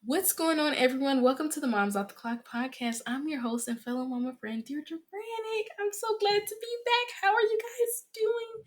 What's going on, everyone? Welcome to the Moms Off the Clock podcast. I'm your host and fellow mama friend, Deirdre Brannick. I'm so glad to be back. How are you guys doing?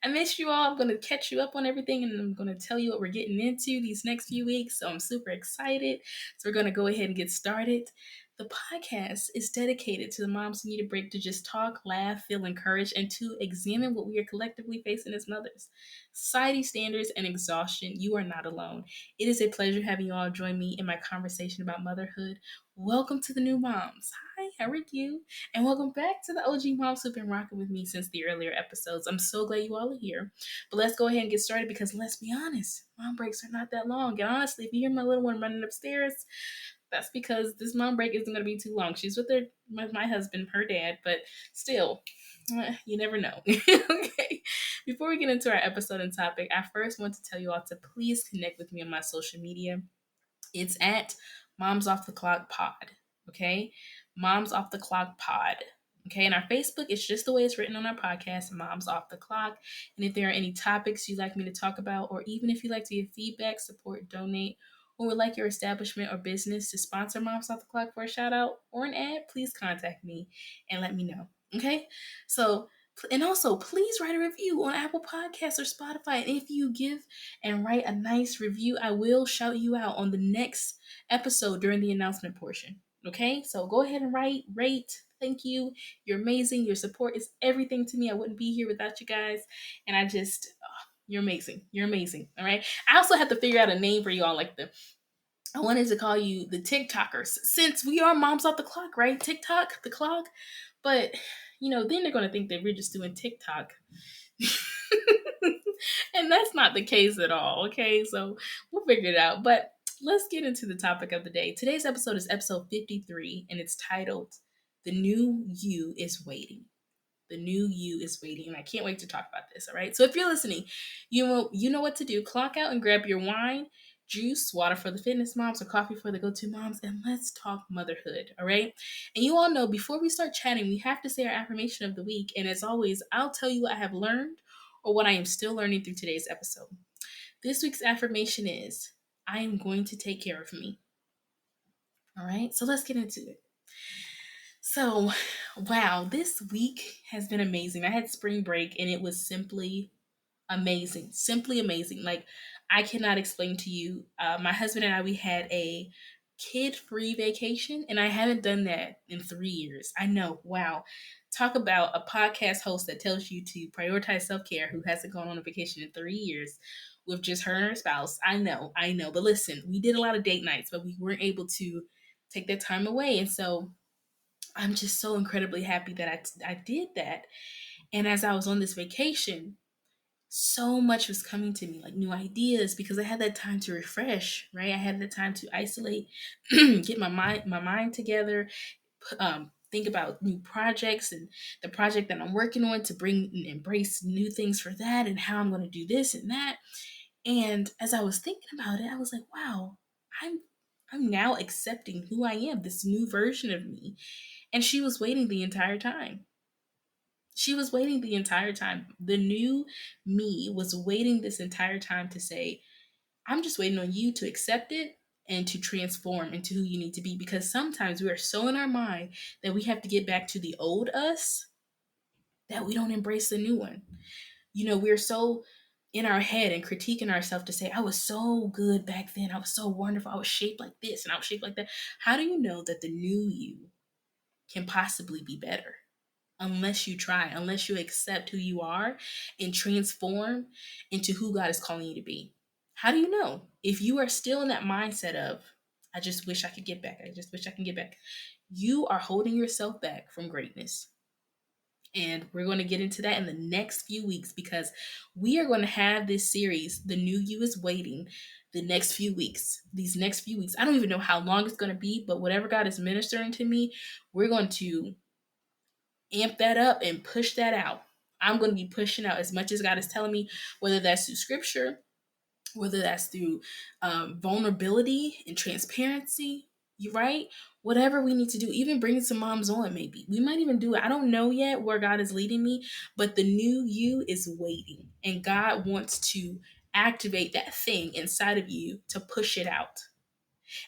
I missed you all. I'm going to catch you up on everything and I'm going to tell you what we're getting into these next few weeks. So I'm super excited. So we're going to go ahead and get started. The podcast is dedicated to the moms who need a break to just talk, laugh, feel encouraged, and to examine what we are collectively facing as mothers. Society standards and exhaustion, you are not alone. It is a pleasure having you all join me in my conversation about motherhood. Welcome to the new moms. Hi, how are you? And welcome back to the OG moms who've been rocking with me since the earlier episodes. I'm so glad you all are here. But let's go ahead and get started because let's be honest, mom breaks are not that long. And honestly, if you hear my little one running upstairs, that's because this mom break isn't going to be too long. She's with my husband, her dad, but still, you never know. Okay. Before we get into our episode and topic, I first want to tell you all to please connect with me on my social media. It's at Moms Off the Clock Pod. Okay, Moms Off the Clock Pod. Okay, and our Facebook, it's just the way it's written on our podcast, Moms Off the Clock. And if there are any topics you'd like me to talk about, or even if you'd like to give feedback, support, donate, or would like your establishment or business to sponsor Moms Off the Clock for a shout out or an ad, please contact me and let me know. Okay, so and also please write a review on Apple Podcasts or Spotify. And if you give and write a nice review, I will shout you out on the next episode during the announcement portion. Okay, so go ahead and rate. Thank you. You're amazing. Your support is everything to me. I wouldn't be here without you guys. And you're amazing. You're amazing. All right. I also have to figure out a name for you all. I wanted to call you the TikTokers since we are moms off the clock, right? TikTok, the clock. But, then they're going to think that we're just doing TikTok. And that's not the case at all. Okay, so we'll figure it out. But let's get into the topic of the day. Today's episode is episode 53, and it's titled The New You is Waiting. The new you is waiting, and I can't wait to talk about this. All right. So if you're listening, you know what to do. Clock out and grab your wine, juice, water for the fitness moms, or coffee for the go-to moms, and let's talk motherhood. All right. And you all know before we start chatting, we have to say our affirmation of the week. And as always, I'll tell you what I have learned or what I am still learning through today's episode. This week's affirmation is I am going to take care of me. All right. So let's get into it. So, wow, this week has been amazing. I had spring break and it was simply amazing. Simply amazing. Like, I cannot explain to you. My husband and I, we had a kid free vacation, and I haven't done that in 3 years. I know. Wow. Talk about a podcast host that tells you to prioritize self care who hasn't gone on a vacation in 3 years with just her and her spouse. I know. But listen, we did a lot of date nights, but we weren't able to take that time away. And so, I'm just so incredibly happy that I did that. And as I was on this vacation, so much was coming to me, like new ideas, because I had that time to refresh, right? I had the time to isolate, get my mind together, think about new projects and the project that I'm working on to bring and embrace new things for that and how I'm going to do this and that. And as I was thinking about it, I was like, wow, I'm I'm now accepting who I am, this new version of me. And she was waiting the entire time. She was waiting the entire time. The new me was waiting this entire time to say, I'm just waiting on you to accept it and to transform into who you need to be. Because sometimes we are so in our mind that we have to get back to the old us that we don't embrace the new one. We're so in our head and critiquing ourselves to say, I was so good back then. I was so wonderful. I was shaped like this and I was shaped like that. How do you know that the new you can possibly be better? Unless you try, unless you accept who you are and transform into who God is calling you to be. How do you know? If you are still in that mindset of, I just wish I could get back. I just wish I can get back. You are holding yourself back from greatness. And we're going to get into that in the next few weeks because we are going to have this series, The New You is Waiting, the next few weeks. These next few weeks. I don't even know how long it's going to be, but whatever God is ministering to me, we're going to amp that up and push that out. I'm going to be pushing out as much as God is telling me, whether that's through scripture, whether that's through vulnerability and transparency, you right? Whatever we need to do, even bringing some moms on, maybe. We might even do it. I don't know yet where God is leading me, but the new you is waiting. And God wants to activate that thing inside of you to push it out.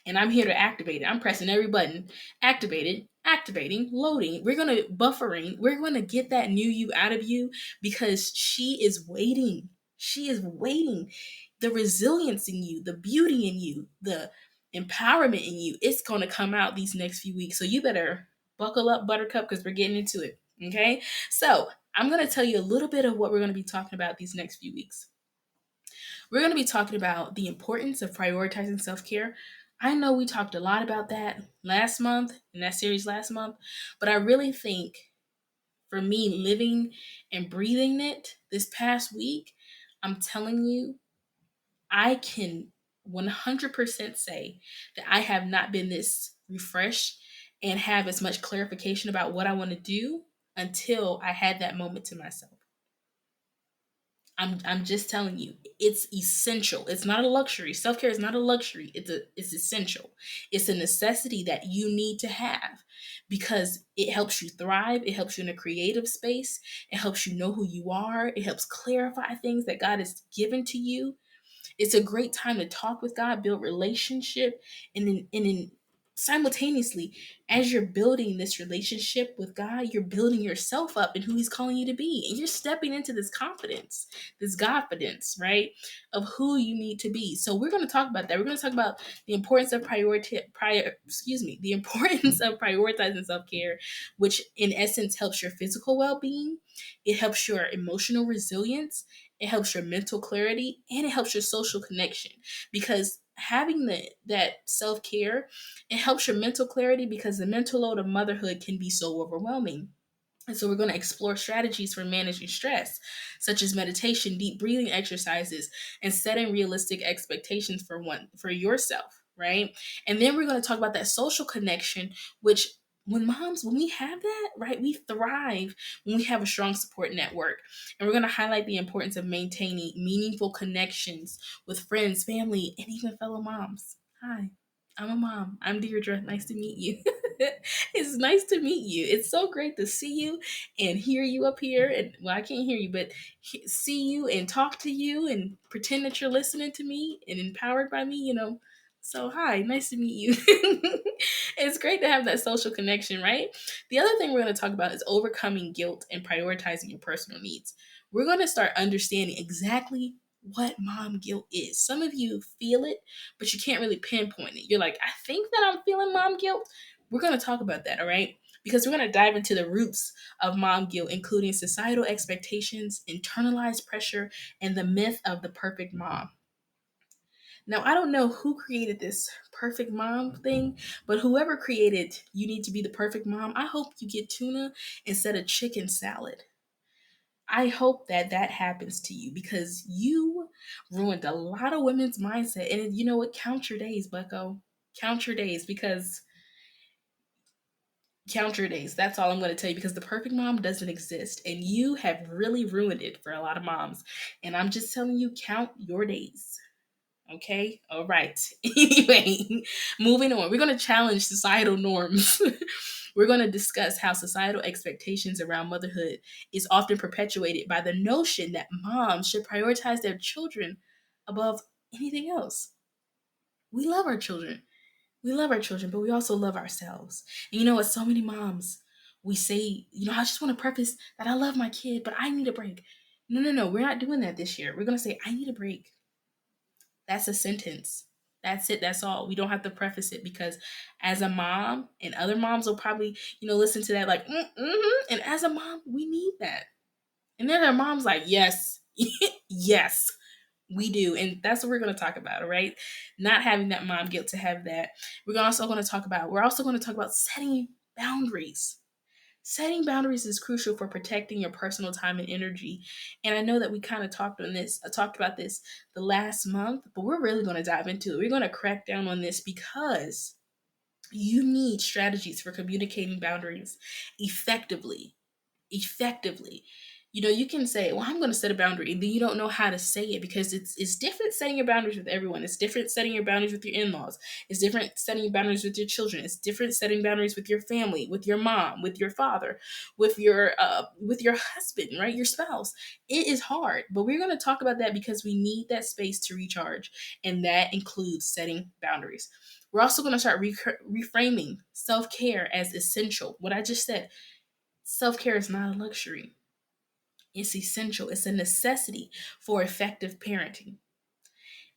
And I'm here to activate it. I'm pressing every button. Activated, activating, loading. We're going to buffering. We're going to get that new you out of you because she is waiting. She is waiting. The resilience in you, the beauty in you, the empowerment in you, it's going to come out these next few weeks. So you better buckle up, Buttercup, because we're getting into it. Okay. So I'm going to tell you a little bit of what we're going to be talking about these next few weeks. We're going to be talking about the importance of prioritizing self care. I know we talked a lot about that last month in that series last month, but I really think for me, living and breathing it this past week, I'm telling you, I can 100% say that I have not been this refreshed and have as much clarification about what I want to do until I had that moment to myself. I'm just telling you, it's essential. It's not a luxury. Self-care is not a luxury. It's essential. It's a necessity that you need to have because it helps you thrive. It helps you in a creative space. It helps you know who you are. It helps clarify things that God has given to you. It's a great time to talk with God, build relationship, and then simultaneously, as you're building this relationship with God, you're building yourself up and who He's calling you to be, and you're stepping into this confidence, this Godfidence, right, of who you need to be. So we're going to talk about that. We're going to talk about the importance of the importance of prioritizing self care, which in essence helps your physical well being. It helps your emotional resilience, it helps your mental clarity, and it helps your social connection because having that self-care, it helps your mental clarity because the mental load of motherhood can be so overwhelming. And so we're going to explore strategies for managing stress, such as meditation, deep breathing exercises, and setting realistic expectations for yourself, right? And then we're going to talk about that social connection, which when we have that, right, we thrive when we have a strong support network. And we're going to highlight the importance of maintaining meaningful connections with friends, family, and even fellow moms. Hi, I'm a mom. I'm Deirdre. Nice to meet you. It's nice to meet you. It's so great to see you and hear you up here. And well, I can't hear you, but see you and talk to you and pretend that you're listening to me and empowered by me. So, hi, nice to meet you. It's great to have that social connection, right? The other thing we're going to talk about is overcoming guilt and prioritizing your personal needs. We're going to start understanding exactly what mom guilt is. Some of you feel it, but you can't really pinpoint it. You're like, I think that I'm feeling mom guilt. We're going to talk about that, all right? Because we're going to dive into the roots of mom guilt, including societal expectations, internalized pressure, and the myth of the perfect mom. Now, I don't know who created this perfect mom thing, but whoever created you need to be the perfect mom, I hope you get tuna instead of chicken salad. I hope that that happens to you because you ruined a lot of women's mindset. And you know what? Count your days, bucko. Count your days because count your days. That's all I'm going to tell you because the perfect mom doesn't exist. And you have really ruined it for a lot of moms. And I'm just telling you, count your days. Okay. All right. Anyway, moving on. We're going to challenge societal norms. We're going to discuss how societal expectations around motherhood is often perpetuated by the notion that moms should prioritize their children above anything else. We love our children. We love our children, but we also love ourselves. And you know what? So many moms, we say, I just want to preface that I love my kid, but I need a break. No, no, no. We're not doing that this year. We're going to say, I need a break. That's a sentence. That's it. That's all. We don't have to preface it because as a mom, and other moms will probably, listen to that like, mm-hmm. And as a mom, we need that. And then there are moms like, yes, yes, we do. And that's what we're going to talk about. All right. Not having that mom guilt to have that. We're also going to talk about setting boundaries. Setting boundaries is crucial for protecting your personal time and energy. And I know that we kind of talked about this the last month, but we're really going to dive into it. We're going to crack down on this because you need strategies for communicating boundaries effectively. Effectively. You can say, well, I'm going to set a boundary, and then you don't know how to say it, because it's different setting your boundaries with everyone. It's different setting your boundaries with your in-laws. It's different setting your boundaries with your children. It's different setting boundaries with your family, with your mom, with your father, with your husband, right? Your spouse. It is hard, but we're going to talk about that because we need that space to recharge, and that includes setting boundaries. We're also going to start reframing self-care as essential. What I just said, self-care is not a luxury. It's essential. It's a necessity for effective parenting.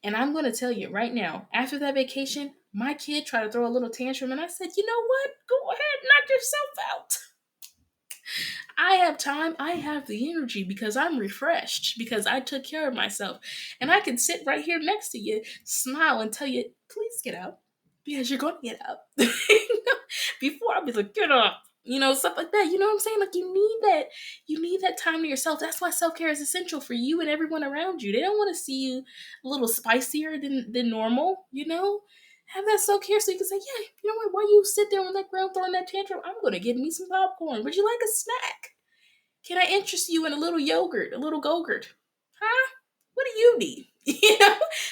And I'm going to tell you right now, after that vacation, my kid tried to throw a little tantrum, and I said, you know what? Go ahead, knock yourself out. I have time. I have the energy because I'm refreshed, because I took care of myself. And I can sit right here next to you, smile, and tell you, please get up, because you're going to get up. Before I'll be like, get up. Stuff like that. You know what I'm saying? Like, you need that time to yourself. That's why self-care is essential for you and everyone around you. They don't want to see you a little spicier than normal. Have that self-care so you can say, yeah, you know what, while you sit there on that ground throwing that tantrum, I'm gonna get me some popcorn. Would you like a snack? Can I interest you in a little yogurt, a little Go-Gurt? Huh? What do you need?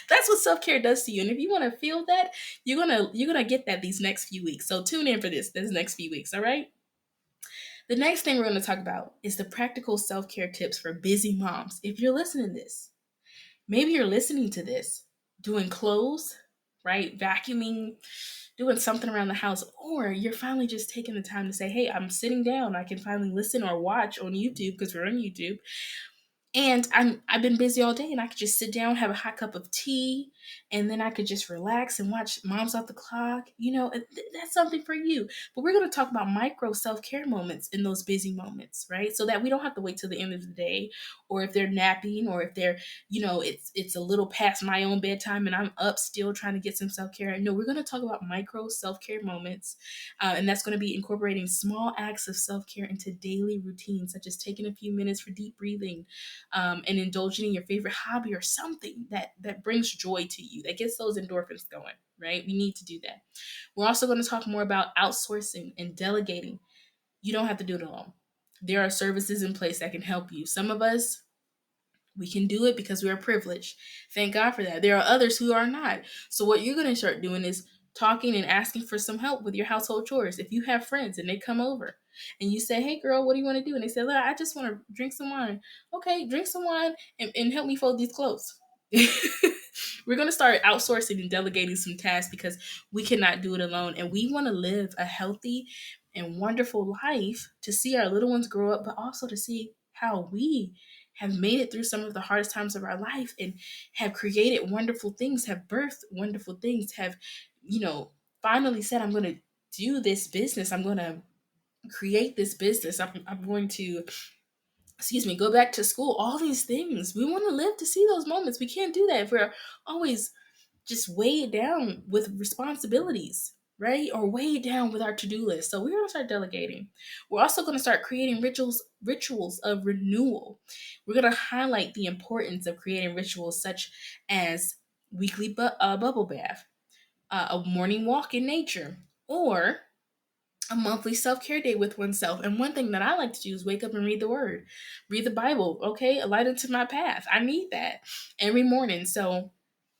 That's what self-care does to you. And if you want to feel that, you're gonna get that these next few weeks. So tune in for this next few weeks, all right? The next thing we're going to talk about is the practical self-care tips for busy moms. If you're listening to this, maybe you're listening to this doing clothes, right? Vacuuming, doing something around the house, or you're finally just taking the time to say, hey, I'm sitting down. I can finally listen or watch on YouTube, because we're on YouTube, and I've been busy all day, and I could just sit down, have a hot cup of tea, and then I could just relax and watch Moms Off the Clock. That's something for you. But we're going to talk about micro self-care moments in those busy moments, right? So that we don't have to wait till the end of the day, or if they're napping, or if they're, it's a little past my own bedtime and I'm up still trying to get some self-care. No, we're going to talk about micro self-care moments, and that's going to be incorporating small acts of self-care into daily routines, such as taking a few minutes for deep breathing, and indulging in your favorite hobby, or something that brings joy to you, that gets those endorphins going, right? We need to do that. We're also going to talk more about outsourcing and delegating. You don't have to do it alone. There are services in place that can help you. Some of us, we can do it because we are privileged. Thank God for that. There are others who are not. So what you're going to start doing is talking and asking for some help with your household chores. If you have friends and they come over and you say, hey girl, what do you want to do? And they say, look, I just want to drink some wine. Okay, drink some wine and help me fold these clothes. We're going to start outsourcing and delegating some tasks because we cannot do it alone. And we want to live a healthy and wonderful life to see our little ones grow up, but also to see how we have made it through some of the hardest times of our life and have created wonderful things, have birthed wonderful things, have, finally said, I'm going to do this business. I'm going to create this business. I'm going to, go back to school. All these things. We want to live to see those moments. We can't do that if we're always just weighed down with responsibilities, right? Or weighed down with our to-do list. So we're going to start delegating. We're also going to start creating rituals of renewal. We're going to highlight the importance of creating rituals such as weekly bubble bath, a morning walk in nature, or a monthly self-care day with oneself. And one thing that I like to do is wake up and read the word, read the Bible. Okay, a light into my path. I need that every morning. So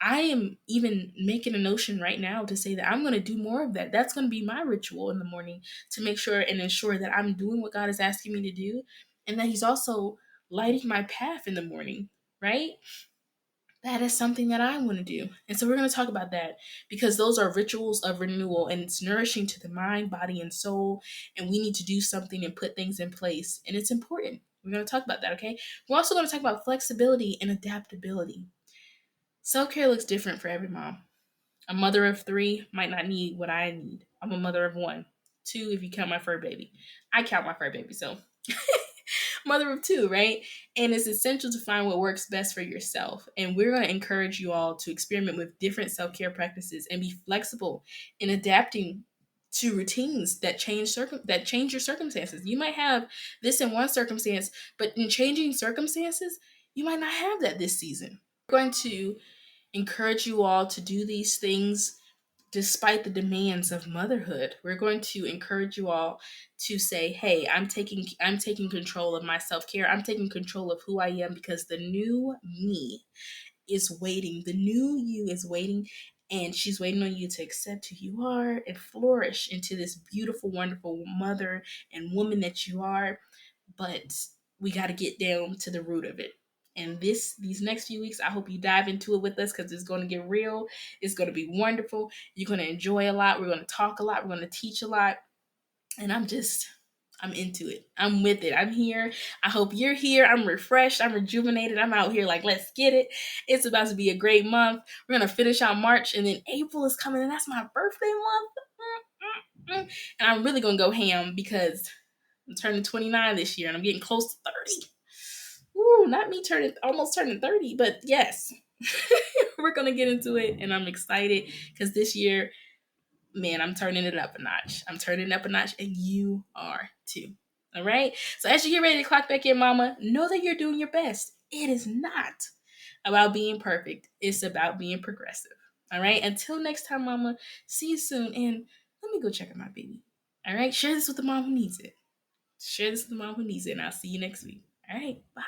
I am even making a notion right now to say that I'm going to do more of that. That's going to be my ritual in the morning, to make sure and ensure that I'm doing what God is asking me to do, and that He's also lighting my path in the morning, right? That is something that I want to do. And so we're going to talk about that, because those are rituals of renewal, and it's nourishing to the mind, body, and soul. And we need to do something and put things in place. And it's important. We're going to talk about that, okay? We're also going to talk about flexibility and adaptability. Self-care looks different for every mom. A mother of 3 might not need what I need. I'm a mother of 1. 2, if you count my fur baby. I count my fur baby, so mother of 2, right? And it's essential to find what works best for yourself. And we're going to encourage you all to experiment with different self-care practices and be flexible in adapting to routines that change your circumstances. You might have this in one circumstance, but in changing circumstances, you might not have that this season. We're going to encourage you all to do these things despite the demands of motherhood. We're going to encourage you all to say, "Hey, I'm taking control of my self-care. I'm taking control of who I am because the new me is waiting. The new you is waiting, and she's waiting on you to accept who you are and flourish into this beautiful, wonderful mother and woman that you are. But we got to get down to the root of it. And these next few weeks, I hope you dive into it with us because it's going to get real. It's going to be wonderful. You're going to enjoy a lot. We're going to talk a lot. We're going to teach a lot. And I'm into it. I'm with it. I'm here. I hope you're here. I'm refreshed. I'm rejuvenated. I'm out here like, let's get it. It's about to be a great month. We're going to finish out March, and then April is coming, and that's my birthday month. And I'm really going to go ham because I'm turning 29 this year, and I'm getting close to 30. Ooh, not me almost turning 30, but yes. We're going to get into it, and I'm excited because this year, man, I'm turning it up a notch. I'm turning it up a notch, and you are too. All right? So as you get ready to clock back in, mama, know that you're doing your best. It is not about being perfect. It's about being progressive. All right? Until next time, mama, see you soon. And let me go check on my baby. All right? Share this with the mom who needs it. Share this with the mom who needs it, and I'll see you next week. All right? Bye.